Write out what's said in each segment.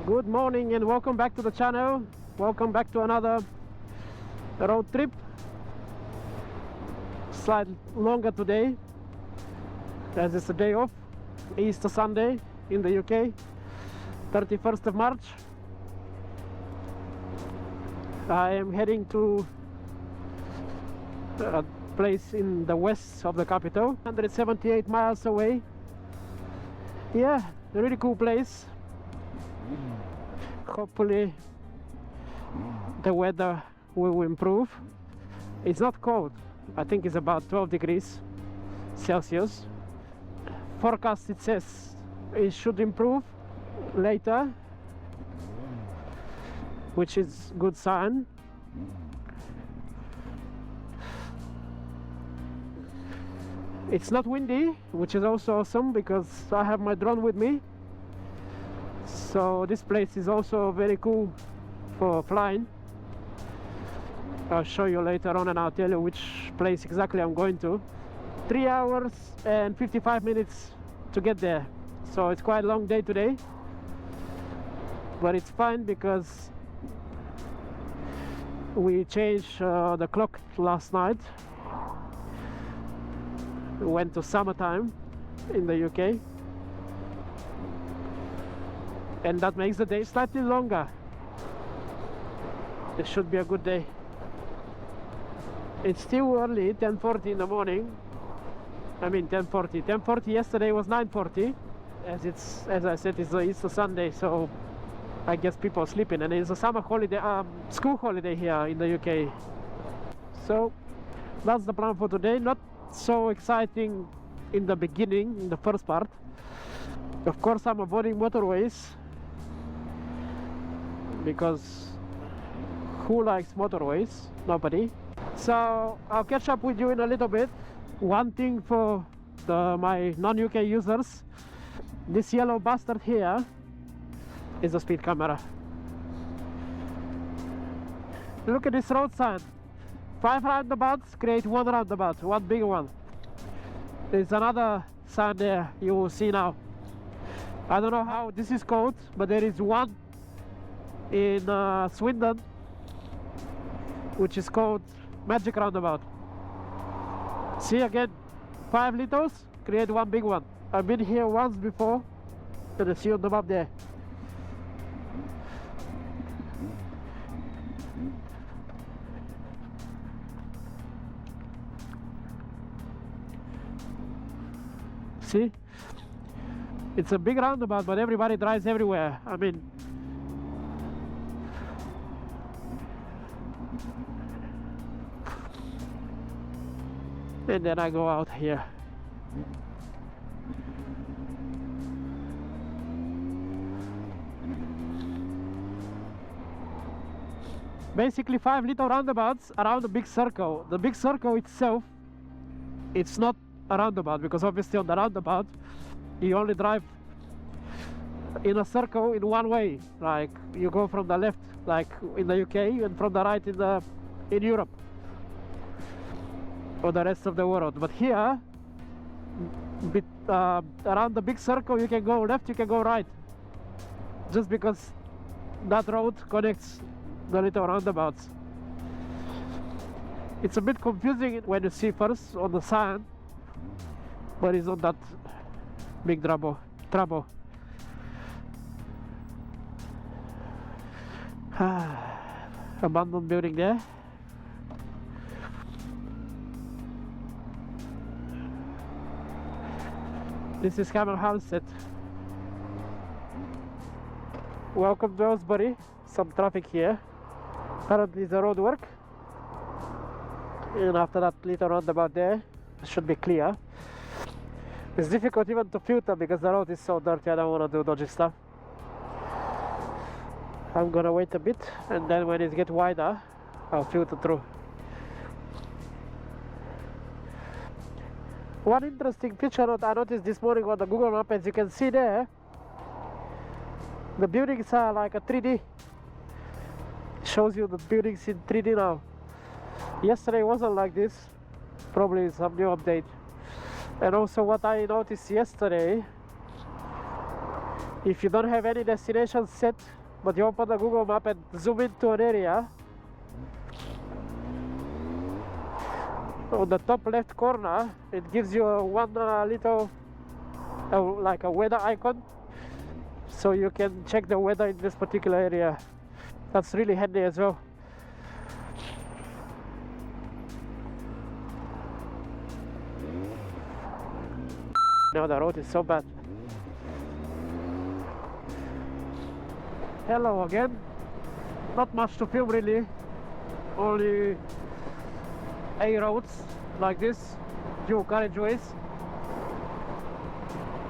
Good morning and welcome back to the channel. Welcome back to another road trip. Slightly longer today as it's a day off, Easter Sunday in the UK, 31st of March. I am heading to a place in the west of the capital, 178 miles away. Yeah, a really cool place. Hopefully the weather will improve. It's not cold. I think it's about 12 degrees Celsius. Forecast, it says it should improve later, which is good sign. It's not windy, which is also awesome because I have my drone with me. So this place is also very cool for flying. I'll show you later on and I'll tell you which place exactly I'm going to. 3 hours and 55 minutes to get there. So it's quite a long day today. But it's fine because we changed the clock last night. We went to summertime in the UK. And that makes the day slightly longer. It should be a good day. It's still early, 10:40 in the morning. I mean 10:40. 10:40 yesterday was 9:40. As I said, it's Easter Sunday, so I guess people are sleeping, and it's a summer holiday, school holiday here in the UK. So that's the plan for today. Not so exciting in the beginning, in the first part. Of course, I'm avoiding motorways because who likes motorways? Nobody. So I'll catch up with you in a little bit. One thing for my non-UK users, this yellow bastard here is a speed camera. Look at this road sign. 5 roundabouts create 1 roundabout, one big one. There's another sign there you will see now. I don't know how this is called, but there is one in Swindon which is called Magic Roundabout. See again, 5 littles create 1 big one. I've been here once before, and I see on the map there. See? It's a big roundabout, but everybody drives everywhere. I mean, and then I go out here. Basically 5 little roundabouts around the big circle. The big circle itself, it's not a roundabout, because obviously on the roundabout you only drive in a circle in one way. Like you go from the left, like in the UK, and from the right in Europe or the rest of the world. But here, around the big circle, you can go left, you can go right, just because that road connects the little roundabouts. It's a bit confusing when you see first on the sign, but it's not that big trouble. Abandoned building there. This is Somerset. Welcome to Osbury. Some traffic here. Apparently it's a road work. And after that little roundabout there, it should be clear. It's difficult even to filter because the road is so dirty. I don't want to do dodgy stuff. I'm gonna wait a bit, and then when it gets wider, I'll filter through. One interesting feature I noticed this morning on the Google Map, as you can see there, the buildings are like a 3D. It shows you the buildings in 3D now. Yesterday wasn't like this. Probably some new update. And also what I noticed yesterday, If you don't have any destination set, but you open the Google map and zoom into an area, on the top left corner it gives you one little like a weather icon, so you can check the weather in this particular area. That's really handy as well. Now the road is so bad. Hello again. Not much to film really, only A roads like this, dual carriageways.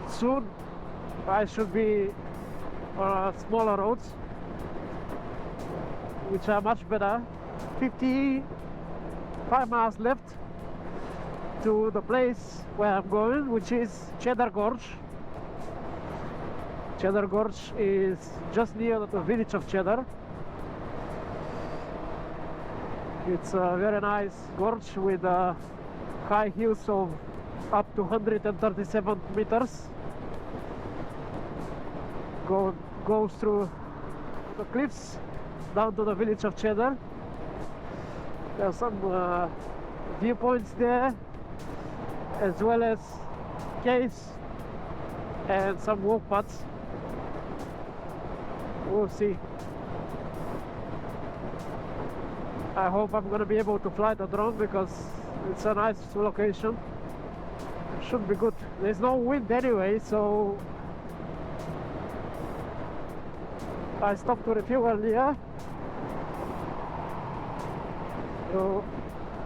Soon I should be on smaller roads, which are much better. 55 miles left to the place where I'm going, which is Cheddar Gorge. Cheddar Gorge is just near the village of Cheddar. It's a very nice gorge with high hills of up to 137 meters. Goes through the cliffs down to the village of Cheddar. There are some viewpoints there, as well as caves and some walk paths. We'll see. I hope I'm gonna be able to fly the drone because it's a nice location. Should be good. There's no wind anyway, so I stopped to refuel earlier. So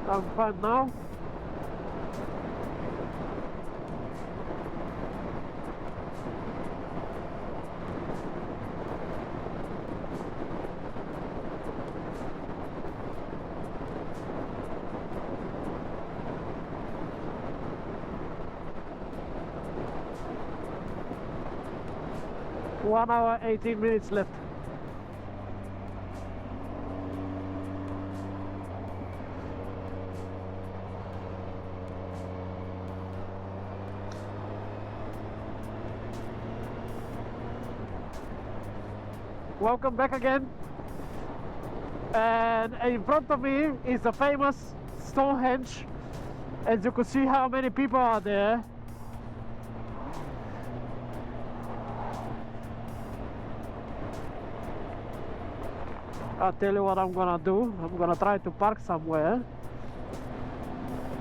I'm fine now. One hour, 18 minutes left. Welcome back again. And in front of me is the famous Stonehenge. As you can see how many people are there. I'll tell you what I'm gonna do. I'm gonna try to park somewhere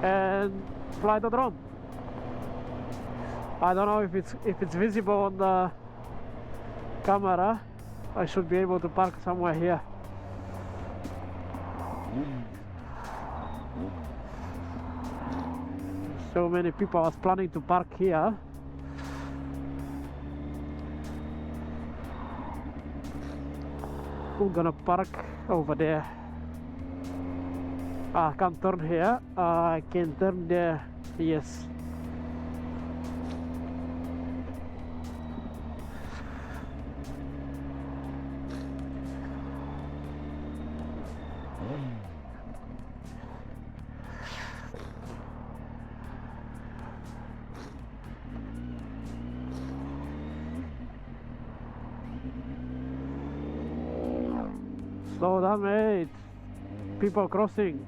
and fly the drone. I don't know if it's visible on the camera. I should be able to park somewhere here. So many people. I was planning to park here. I'm gonna park over there. I can't turn here. I can turn there. Yes. Slow down, mate. People crossing.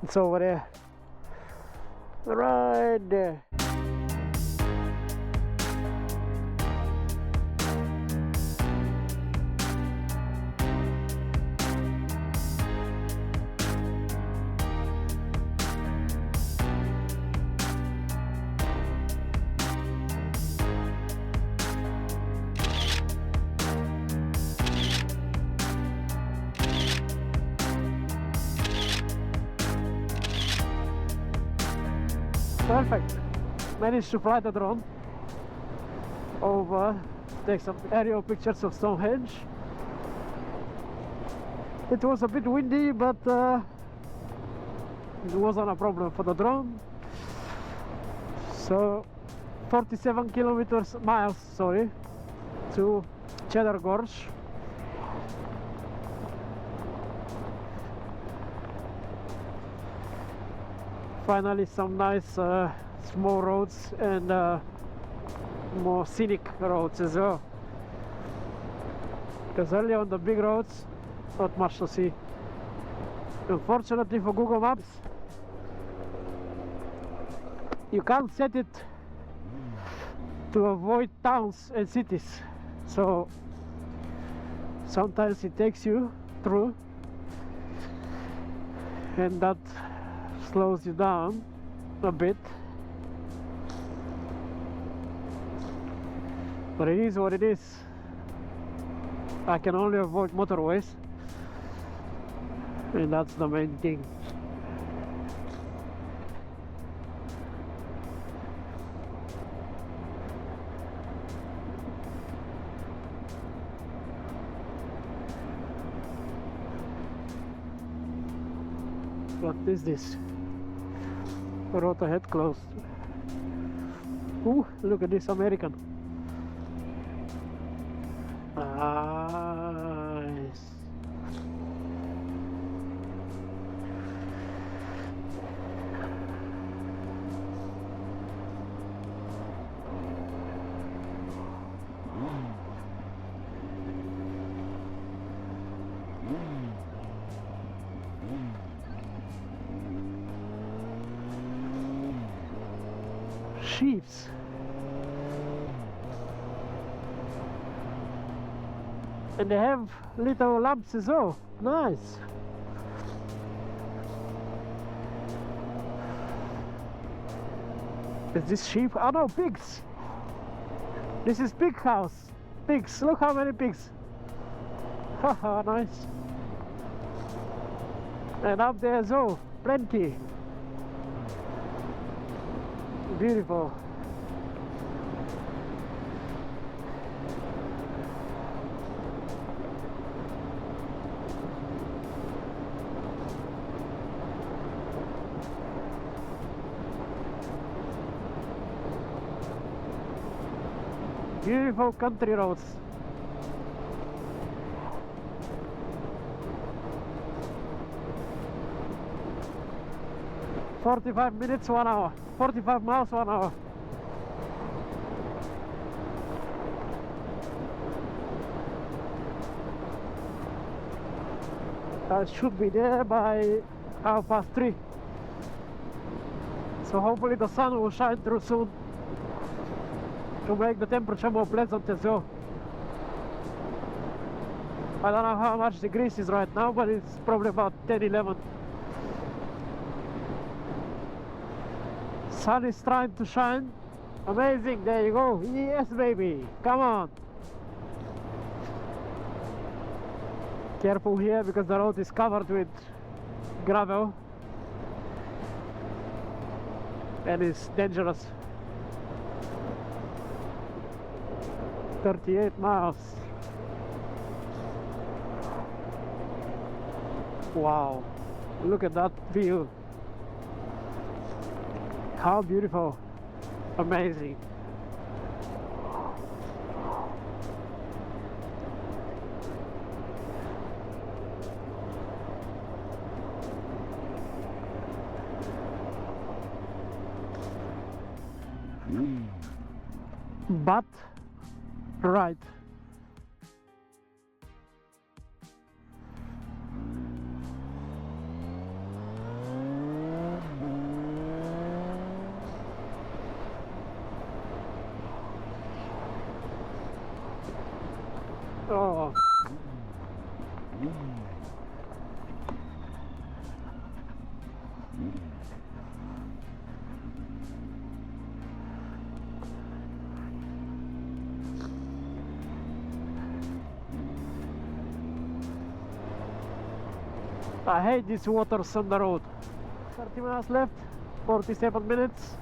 It's over there. Right there. Perfect. Managed to fly the drone over, take some aerial pictures of Stonehenge. It was a bit windy, but it wasn't a problem for the drone. So 47 miles, sorry, to Cheddar Gorge. Finally some nice small roads and more scenic roads as well, because earlier on the big roads not much to see. Unfortunately for Google Maps, you can't set it to avoid towns and cities, so sometimes it takes you through, and that slows you down a bit, but it is what it is. I can only avoid motorways, and that's the main thing. What is this? Road ahead closed. Ooh, look at this American. Nice. Sheeps. And they have little lamps as well. Nice. Is this sheep? Oh no, pigs. This is pig house. Pigs. Look how many pigs. Haha, nice. And up there as well, plenty. Beautiful. Beautiful country roads. "45 minutes, 1 hour. 45 miles, 1 hour. I should be there by 3:30. So hopefully the sun will shine through soon to make the temperature more pleasant as well. I don't know how much degrees is right now, but it's probably about 10, 11. Sun is trying to shine. Amazing, there you go. Yes, baby, come on. Careful here because the road is covered with gravel and it's dangerous. 38 miles. Wow, look at that view. How beautiful. Amazing. But right. Oh. I hate these waters on the road. 30 miles left, 47 minutes.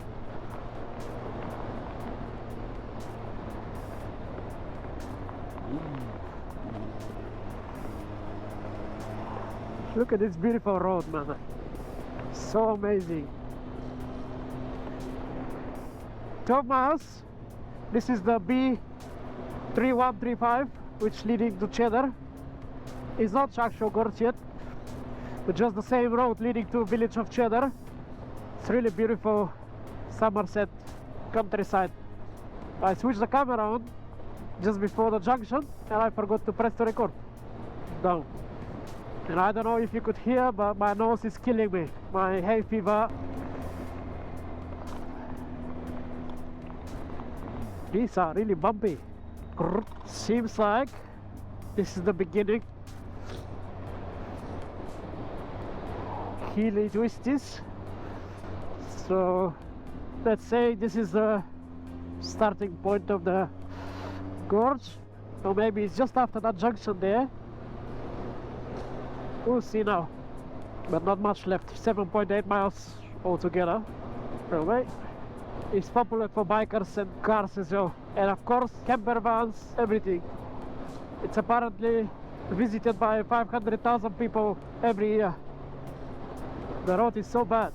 Look at this beautiful road, man. So amazing. 12 miles. This is the B3135, which leading to Cheddar. It's not Cheddar Gorge yet, but just the same road leading to village of Cheddar. It's really beautiful Somerset countryside. I switched the camera on just before the junction and I forgot to press the record down. And I don't know if you could hear, but my nose is killing me. My hay fever. These are really bumpy. Seems like this is the beginning. Hilly twisties. So let's say this is the starting point of the gorge, or maybe it's just after that junction there. We'll see now, but not much left. 7.8 miles altogether. Anyway, it's popular for bikers and cars as well, and of course camper vans, everything. It's apparently visited by 500,000 people every year. The road is so bad.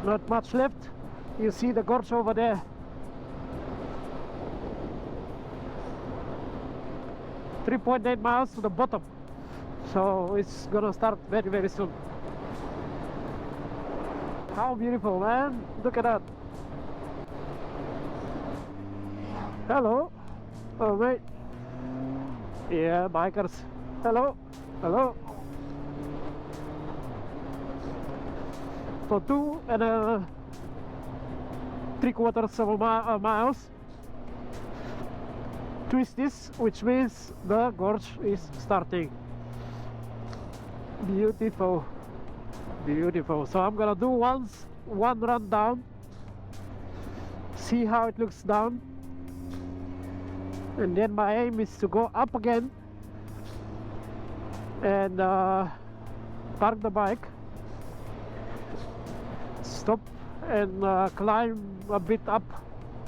Not much left. You see the gorge over there. .8 miles to the bottom, so it's gonna start very, very soon. How beautiful, man. Look at that. Hello. Oh mate. Yeah, bikers. Hello. Hello. For 2.75 miles, twist this, which means the gorge is starting. Beautiful, beautiful. So I'm gonna do one run down, see how it looks down, and then my aim is to go up again and park the bike, stop and climb a bit up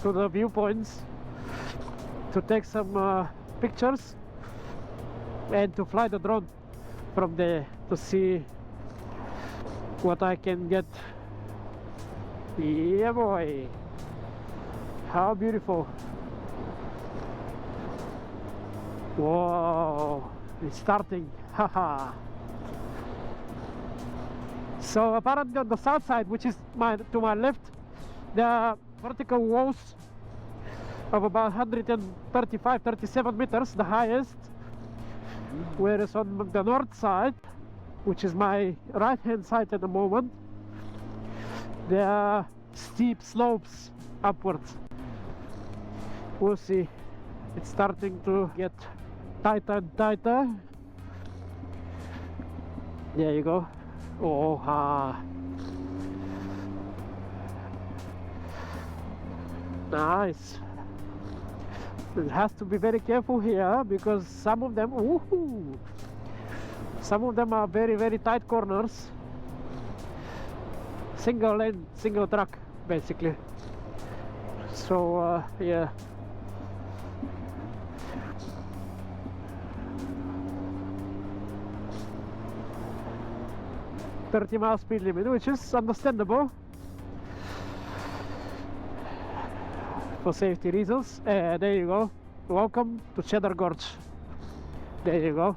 to the viewpoints to take some pictures and to fly the drone from there to see what I can get. Yeah boy, how beautiful. Whoa, it's starting. Haha. So apparently on the south side, which is to my left, there are vertical walls of about 135-37 meters, the highest, whereas on the north side, which is my right hand side at the moment, there are steep slopes upwards. We'll see. It's starting to get tighter and tighter. There you go. Oh, nice. It has to be very careful here because some of them, some of them are very, very tight corners. Single lane, single track, basically. So yeah. .30 mile speed limit, which is understandable for safety reasons. There you go. Welcome to Cheddar Gorge. There you go.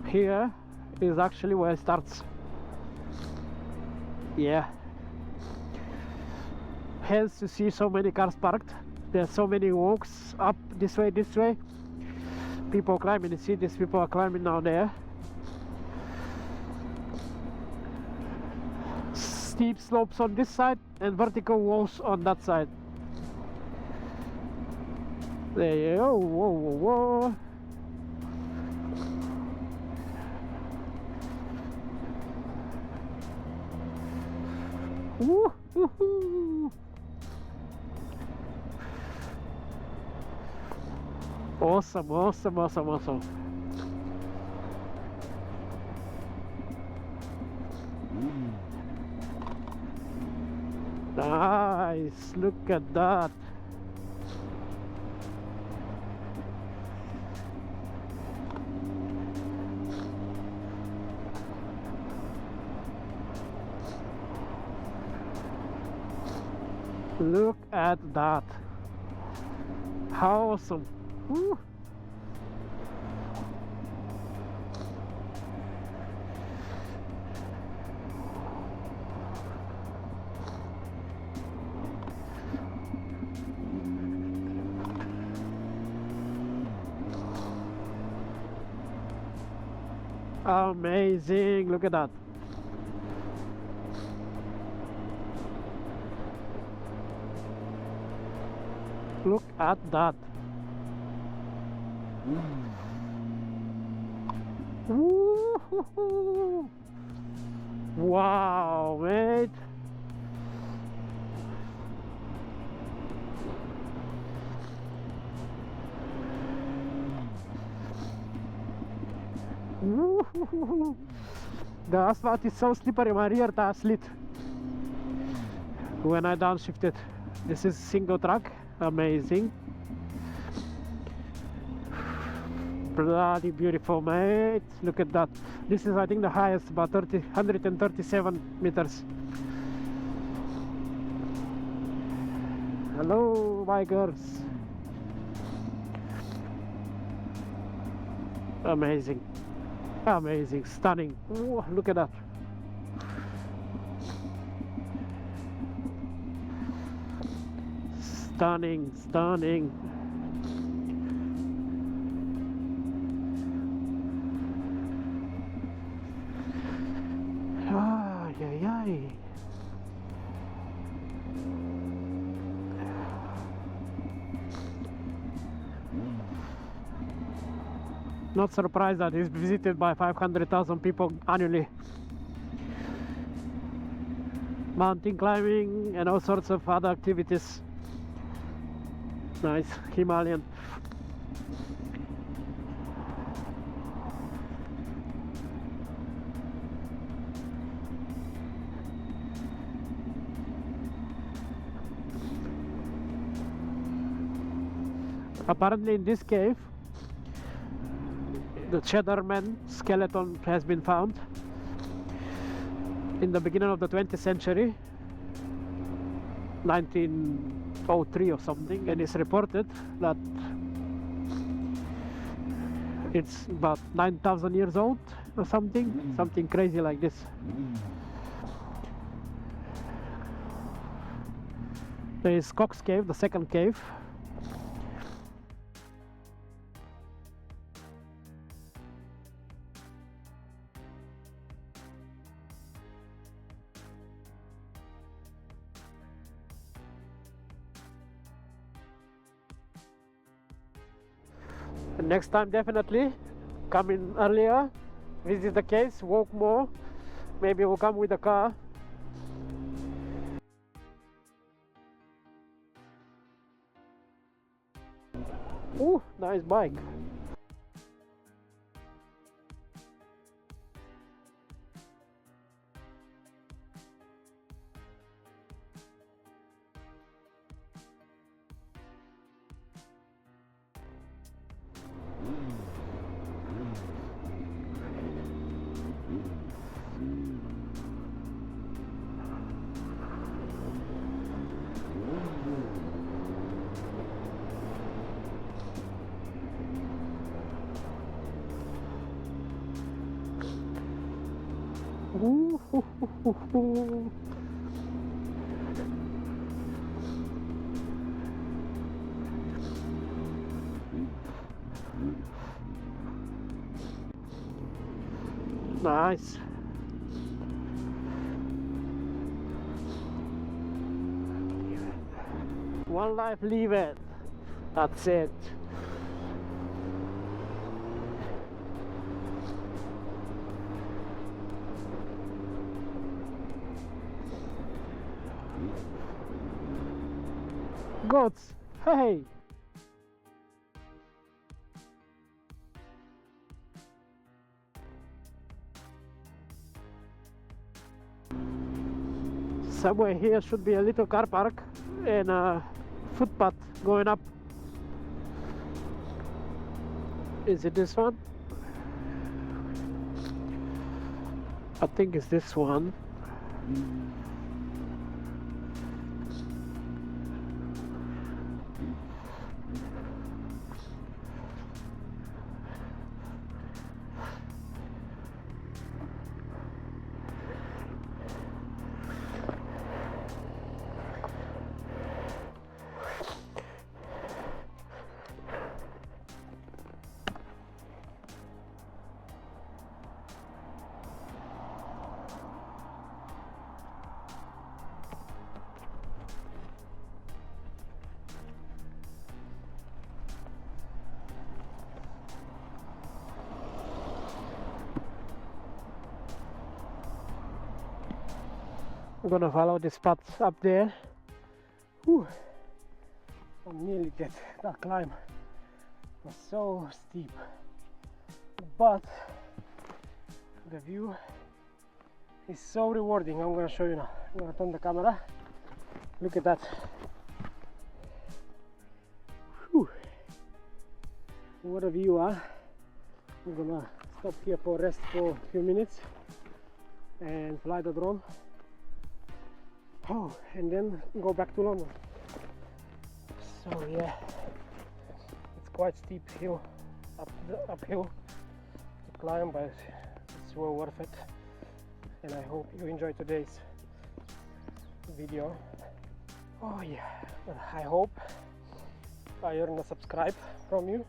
Here is actually where it starts. Yeah. Hence you see so many cars parked. There's so many walks up this way, this way. People climbing. You see these people are climbing down there. Steep slopes on this side and vertical walls on that side. There you go. Whoa, whoa, whoa. Woo-hoo-hoo. Awesome, awesome, awesome, awesome. Nice, look at that. Look at that. How awesome. Woo. Amazing, look at that. Look at that. Woo-hoo-hoo. Wow, mate. Woo-hoo-hoo. The asphalt is so slippery, my rear tire slid when I downshifted. This is single track. Amazing. Bloody beautiful, mate. Look at that. This is, I think, the highest, about 137 meters. Hello, my girls. Amazing. Amazing. Stunning. Ooh, look at that. Stunning, stunning. Ay, ay, ay. Not surprised that it's visited by 500,000 people annually. Mountain climbing and all sorts of other activities. Nice, Himalayan. Apparently in this cave, the Cheddar Man skeleton has been found in the beginning of the 20th century, 1903 or something, and it's reported that it's about 9,000 years old or something crazy like this. There is Cox Cave, the second cave. And next time definitely come in earlier, visit the caves, walk more. Maybe we'll come with a car. Ooh, nice bike. Ooh. Nice. One life, leave it. That's it. Goats, hey! Somewhere here should be a little car park and a footpath going up. Is it this one? I think it's this one. I'm gonna follow this path up there. Whew. I'm nearly dead. That climb was so steep, but the view is so rewarding. I'm gonna show you now. I'm gonna turn the camera. Look at that. Whew. What a view, huh? I'm gonna stop here for rest for a few minutes and fly the drone. Oh, and then go back to London. So yeah, it's quite steep hill, uphill to climb, but it's well worth it. And I hope you enjoyed today's video. Oh yeah, I hope I earned a subscribe from you,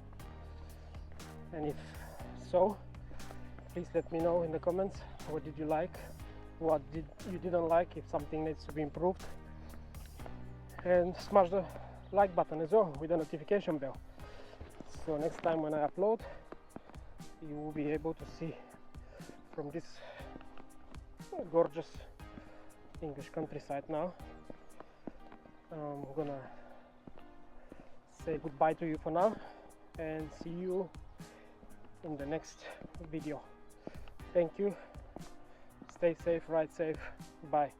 and if so, please let me know in the comments what did you like, what did you didn't like, if something needs to be improved, and smash the like button as well with the notification bell, so next time when I upload you will be able to see from this gorgeous English countryside. Now I'm gonna say goodbye to you for now and see you in the next video. Thank you. Stay safe, ride safe, bye.